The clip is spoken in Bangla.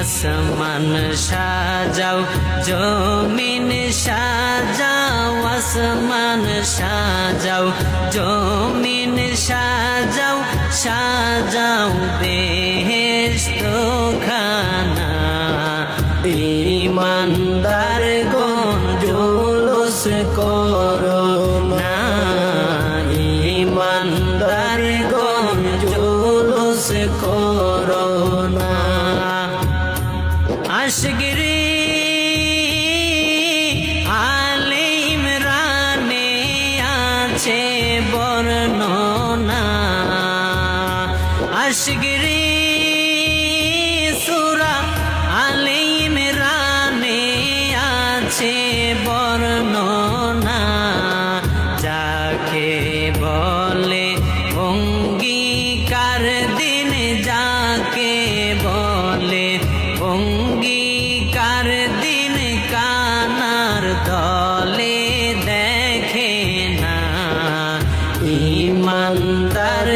আসমান সাজাও জমিন সাজাও, আসমান সাজাও জমিন সাজাও, সাজাও বেহেশত খানা। ঈমানদার গণ জুলুস করো না, ঈমানদার গণ জুলুস করো না। আশগিরি আলে ইমরানে আছে বর্ণনা, আশগিরি সূরা আলে ইমরানে আছে বর্ণনা। যাকে বলে অঙ্গীকার দিন, যাকে বলে অঙ্গীকার দিন, কানার দলে দেখে না। ঈমানদার